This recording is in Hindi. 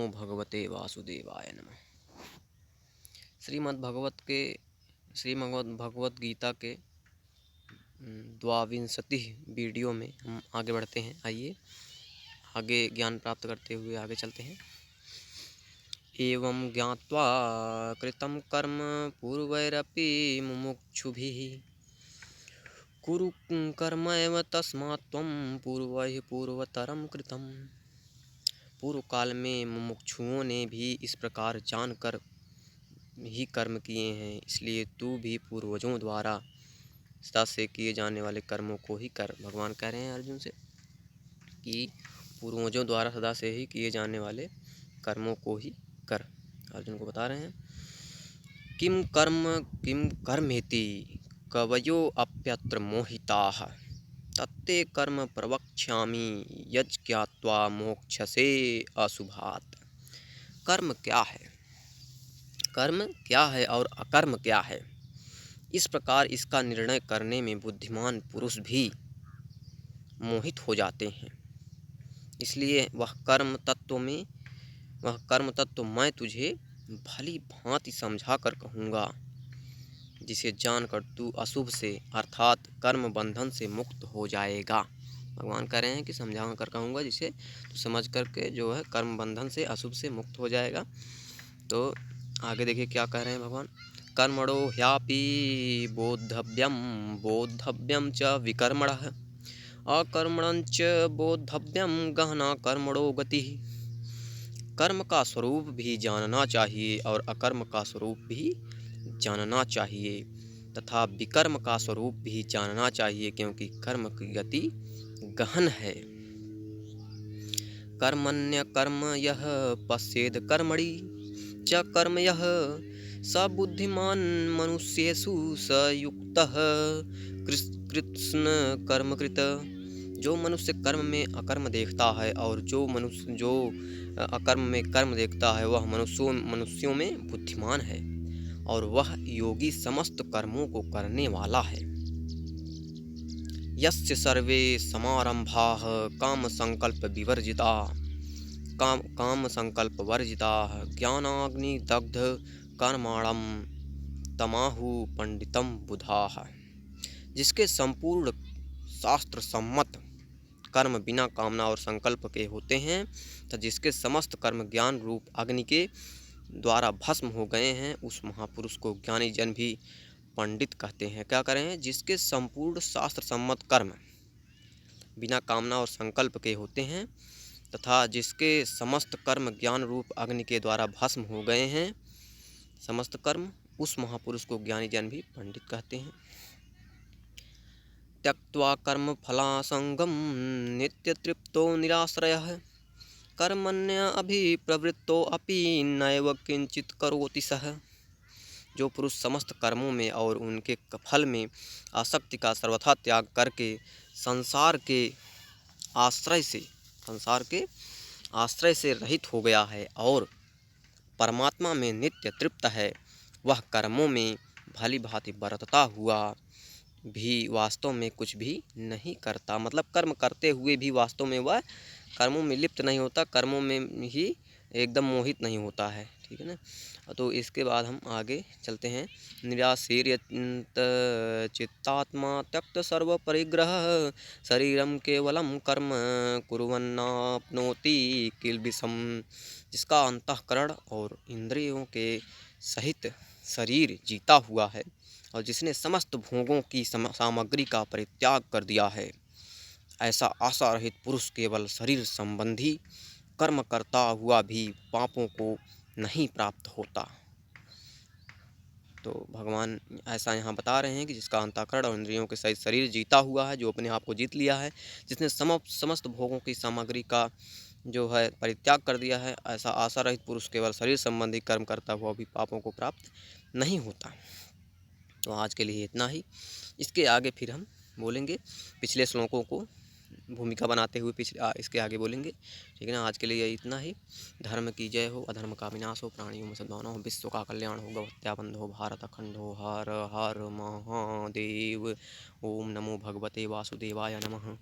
नमो भगवते वासुदेवाय नमः। श्रीमद् भगवत गीता के द्वाविंशति वीडियो में हम आगे बढ़ते हैं। आइए आगे ज्ञान प्राप्त करते हुए आगे चलते हैं। एवं ज्ञात्वा कृतं कर्म पूर्वैरपि मुमुक्षुभिः कुरु कर्मैव तस्मात् त्वं पूर्वैः पूर्वतरं कृतम्। पूर्व काल में मुमुक्षुओं ने भी इस प्रकार जानकर ही कर्म किए हैं, इसलिए तू भी पूर्वजों द्वारा सदा से किए जाने वाले कर्मों को ही कर। भगवान कह रहे हैं अर्जुन से कि पूर्वजों द्वारा सदा से ही किए जाने वाले कर्मों को ही कर। अर्जुन को बता रहे हैं किम कर्मेति कवयो अप्यत्र मोहिताः तत्ते कर्म प्रवक्ष्यामि यज्ञात्वा मोक्षसे अशुभात्। कर्म क्या है, कर्म क्या है और अकर्म क्या है, इस प्रकार इसका निर्णय करने में बुद्धिमान पुरुष भी मोहित हो जाते हैं। इसलिए वह कर्म तत्व मैं तुझे भली भांति समझा कर कहूँगा, जिसे जानकर तू अशुभ से अर्थात कर्म बंधन से मुक्त हो जाएगा। भगवान कह रहे हैं कि समझा कर कहूँगा जिसे तू समझ करके जो है कर्म बंधन से अशुभ से मुक्त हो जाएगा। तो आगे देखिए क्या कह रहे हैं भगवान। कर्मणो ह्यापि बोद्धव्यम च विकर्मणः अकर्मणं च बोद्धव्यम गहना कर्मणो गतिः। कर्म का स्वरूप भी जानना चाहिए और अकर्म का स्वरूप भी जानना चाहिए तथा विकर्म का स्वरूप भी जानना चाहिए, क्योंकि कर्म की गति गहन है। कर्मण्य कर्म यह पश्येद कर्मणि च कर्म यह स बुद्धिमान मनुष्येषु स युक्तः कृत्स्न कर्मकृत। जो मनुष्य कर्म में अकर्म देखता है और जो अकर्म में कर्म देखता है वह मनुष्यों में बुद्धिमान है और वह योगी समस्त कर्मों को करने वाला है। यस्य सर्वे समारंभाः काम संकल्प वर्जिताः ज्ञानाग्निदग्ध कर्माणं तमाहु पंडितम बुधाः। जिसके संपूर्ण शास्त्र सम्मत कर्म बिना कामना और संकल्प के होते हैं तथा जिसके समस्त कर्म ज्ञान रूप अग्नि के द्वारा भस्म हो गए हैं, उस महापुरुष को ज्ञानी जन भी पंडित कहते हैं। क्या करें? जिसके संपूर्ण शास्त्र सम्मत कर्म बिना कामना और संकल्प के होते हैं तथा जिसके समस्त कर्म ज्ञान रूप अग्नि के द्वारा भस्म हो गए हैं समस्त कर्म, उस महापुरुष को ज्ञानी जन भी पंडित कहते हैं। त्यक्त्वा कर्म फलासंगम नित्य तृप्तो निराश्रयः कर्मण्य अभिप्रवृत्तो अपि नैव किंचित करोति सः। जो पुरुष समस्त कर्मों में और उनके फल में आसक्ति का सर्वथा त्याग करके संसार के आश्रय से रहित हो गया है और परमात्मा में नित्य तृप्त है, वह कर्मों में भली भांति बरतता हुआ भी वास्तव में कुछ भी नहीं करता। मतलब कर्म करते हुए भी वास्तव में वह कर्मों में लिप्त नहीं होता, कर्मों में ही एकदम मोहित नहीं होता है। ठीक है ना। तो इसके बाद हम आगे चलते हैं। निराशीर्यत चित्तात्मा त्यक्त सर्व परिग्रह शरीरम केवलम कर्म कुर्वन्नाप्नोति किल्बिषम। जिसका अंतःकरण और इंद्रियों के सहित शरीर जीता हुआ है और जिसने समस्त भोगों की सामग्री का परित्याग कर दिया है, ऐसा आशा रहित पुरुष केवल शरीर संबंधी कर्म करता हुआ भी पापों को नहीं प्राप्त होता। तो भगवान ऐसा यहाँ बता रहे हैं कि जिसका अंतःकरण और इंद्रियों के सहित शरीर जीता हुआ है, जो अपने आप को जीत लिया है, जिसने समस्त भोगों की सामग्री का जो है परित्याग कर दिया है, ऐसा आशा रहित पुरुष केवल शरीर संबंधी कर्म करता हुआ भी पापों को प्राप्त नहीं होता। तो आज के लिए इतना ही। इसके आगे फिर हम बोलेंगे, पिछले श्लोकों को भूमिका बनाते हुए इसके आगे बोलेंगे। ठीक है ना। आज के लिए इतना ही। धर्म की जय हो, अधर्म का विनाश हो, प्राणियों में सद्भावना हो, विश्व का कल्याण हो, गौहत्या बंद हो, भारत अखंड हो। हर हर महादेव। ओम नमो भगवते वासुदेवाय नमः।